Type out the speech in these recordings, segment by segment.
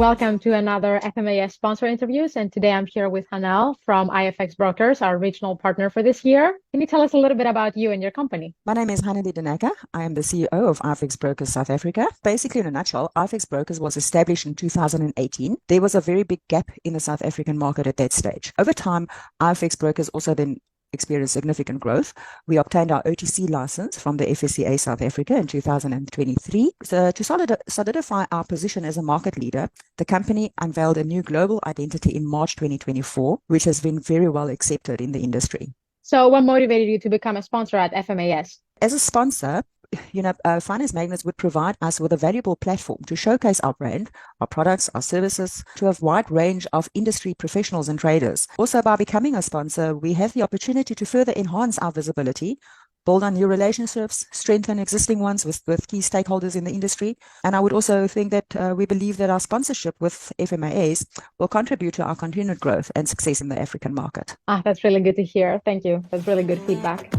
welcome to another FMAS sponsor interviews. And today I'm here with Hanal from IFX Brokers, our regional partner for this year. Can you tell us a little bit about you and your company? My name is Hanadi Danaka. I am the CEO of iFix Brokers South Africa. Basically, in a nutshell, iFix Brokers was established in 2018. There was a very big gap in the South African market at that stage. Over time, iFix Brokers also then experienced significant growth. We obtained our OTC license from the FSCA South Africa in 2023. So to solidify our position as a market leader, the company unveiled a new global identity in March 2024, which has been very well accepted in the industry. So what motivated you to become a sponsor at FMAS? As a sponsor, finance magnets would provide us with a valuable platform to showcase our brand, our products, our services to a wide range of industry professionals and traders. Also, by becoming a sponsor, we have the opportunity to further enhance our visibility, build on new relationships, strengthen existing ones with key stakeholders in the industry. And I would also think that we believe that our sponsorship with FMAS will contribute to our continued growth and success in the African market. That's really good to hear. Thank you. That's really good feedback.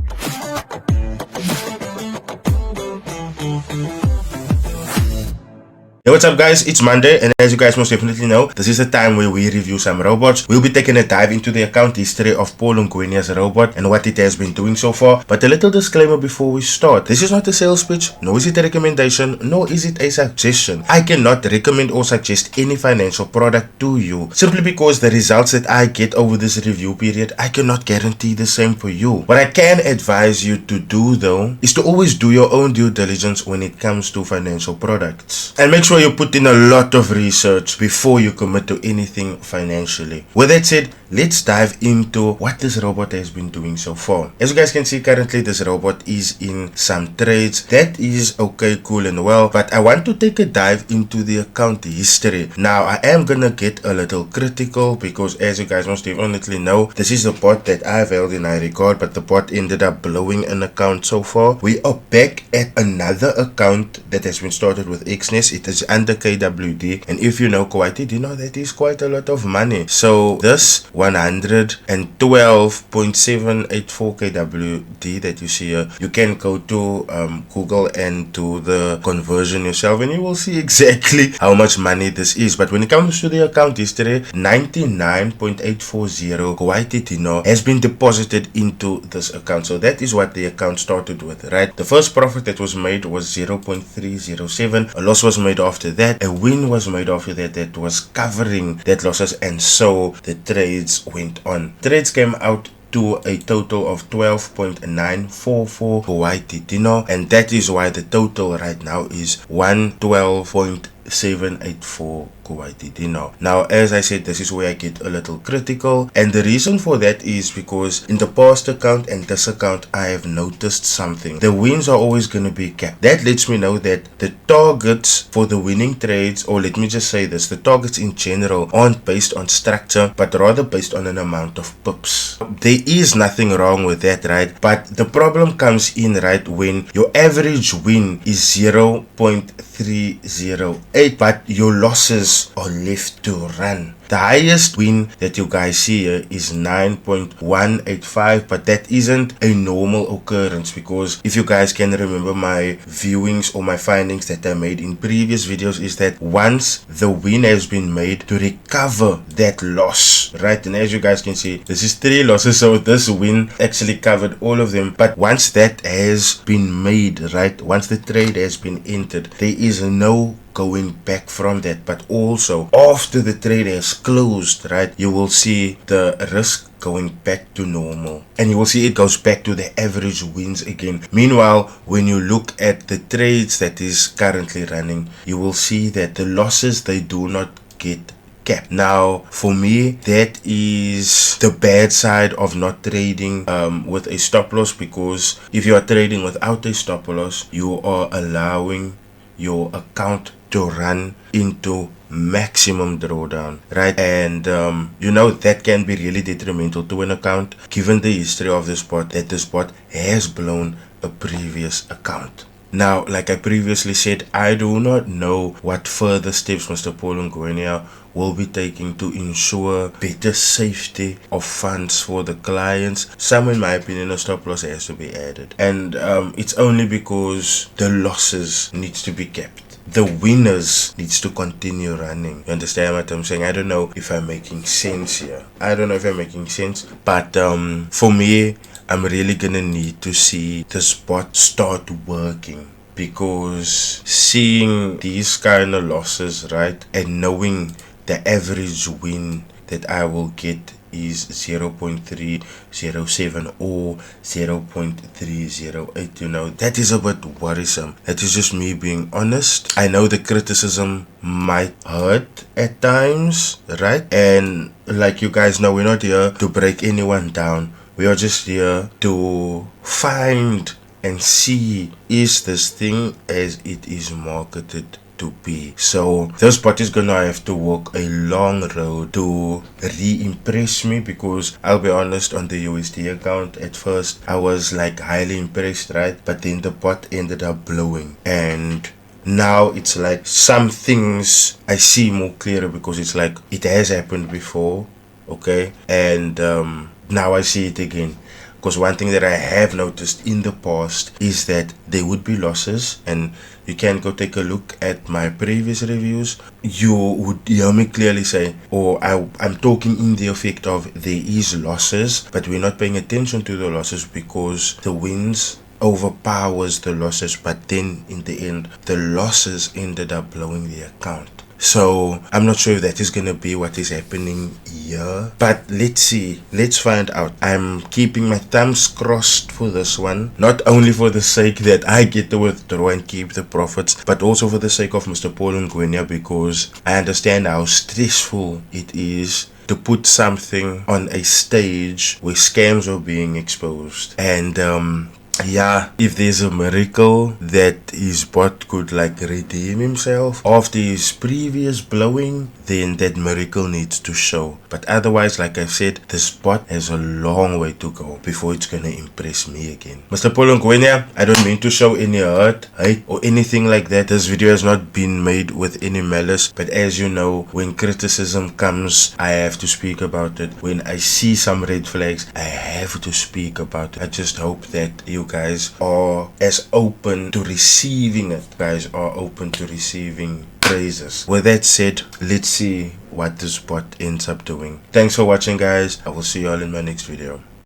Hey, what's up guys, it's Monday, and as you guys most definitely know, this is the time where we review some robots. We'll be taking a dive into the account history of Paul Ngwenia's robot and what it has been doing so far. But a little disclaimer before we start: this is not a sales pitch, nor is it a recommendation, nor is it a suggestion. I cannot recommend or suggest any financial product to you, simply because the results that I get over this review period, I cannot guarantee the same for you. What I can advise you to do though, is to always do your own due diligence when it comes to financial products. And make sure you put in a lot of research before you commit to anything financially. With that said, let's dive into what this robot has been doing so far. As you guys can see, currently this robot is in some trades. That is okay, cool and well, but I want to take a dive into the account history. Now, I am gonna get a little critical because, as you guys most definitely know, this is a bot that I've held in high regard, but the bot ended up blowing an account so far. We are back at another account that has been started with XNES. It is under KWD, and if you know Kuwaiti, you know that is quite a lot of money. So this 112.784 KWD that you see here, you can go to Google and do the conversion yourself, and you will see exactly how much money this is. But when it comes to the account history, 99.840 Kuwaiti dinar has been deposited into this account. So that is what the account started with, right? The first profit that was made was 0.307. A loss was made after that. A win was made after that, that was covering that losses, and so the trades went on. Trades came out to a total of 12.944 Kuwaiti dinar, and that is why the total right now is 112.784 Kuwaiti dinar. Now, as I said, this is where I get a little critical, and the reason for that is because in the past account and this account, I have noticed something. The wins are always going to be capped. That lets me know that the targets for the winning trades, or let me just say this, the targets in general aren't based on structure, but rather based on an amount of pips. There is nothing wrong with that, right? But the problem comes in, right, when your average win is 0.308, but your losses are left to run. The highest win that you guys see here is 9.185, but that isn't a normal occurrence, because if you guys can remember my viewings or my findings that I made in previous videos, is that once the win has been made, to recover that loss, right? And as you guys can see, this is 3 losses, so this win actually covered all of them. But once that has been made, right, once the trade has been entered, there is no going back from that. But also after the trade has closed, right, you will see the risk going back to normal, and you will see it goes back to the average wins again. Meanwhile, when you look at the trades that is currently running, you will see that the losses, they do not get capped. Now, for me, that is the bad side of not trading with a stop loss, because if you are trading without a stop loss, you are allowing your account to run into maximum drawdown, right? And that can be really detrimental to an account, given the history of this bot, that this bot has blown a previous account. Now, like I previously said, I do not know what further steps Mr. Paul Ngwenia will be taking to ensure better safety of funds for the clients. Some, in my opinion, a stop loss has to be added, and it's only because the losses needs to be kept. the winners needs to continue running. You understand what I'm saying? I don't know if I'm making sense here. But for me, I'm really gonna need to see the spot start working, because seeing these kind of losses, right, and knowing the average win that I will get is 0.307 or 0.308, you know, that is a bit worrisome. That is just me being honest. I know the criticism might hurt at times, right? And like you guys know, we're not here to break anyone down. We are just here to find and see, is this thing as it is marketed to be. So this bot is gonna have to walk a long road to re-impress me, because I'll be honest, on the USD account at first I was like highly impressed, right? But then the bot ended up blowing, and now it's like some things I see more clearer, because it's like it has happened before, okay, and now I see it again. Because one thing that I have noticed in the past is that there would be losses, and you can go take a look at my previous reviews. You would hear me clearly say, or I'm talking in the effect of, there is losses, but we're not paying attention to the losses because the wins overpowers the losses. But then in the end, the losses ended up blowing the account. So I'm not sure if that is gonna be what is happening here, but let's see, let's find out. I'm keeping my thumbs crossed for this one, not only for the sake that I get to withdraw and keep the profits, but also for the sake of Mr. Paul Ngwenya, because I understand how stressful it is to put something on a stage where scams are being exposed. And yeah, if there's a miracle that his bot could like redeem himself after his previous blowing, then that miracle needs to show. But otherwise, like I said, this bot has a long way to go before it's gonna impress me again. Mr. Paul Ngwenya, I don't mean to show any hurt, hate, or anything like that. This video has not been made with any malice, but as you know, when criticism comes, I have to speak about it. When I see some red flags, I have to speak about it. I just hope that you guys are as open to receiving it, praises. With that said, let's see what this bot ends up doing. Thanks for watching, guys. I will see you all in my next video.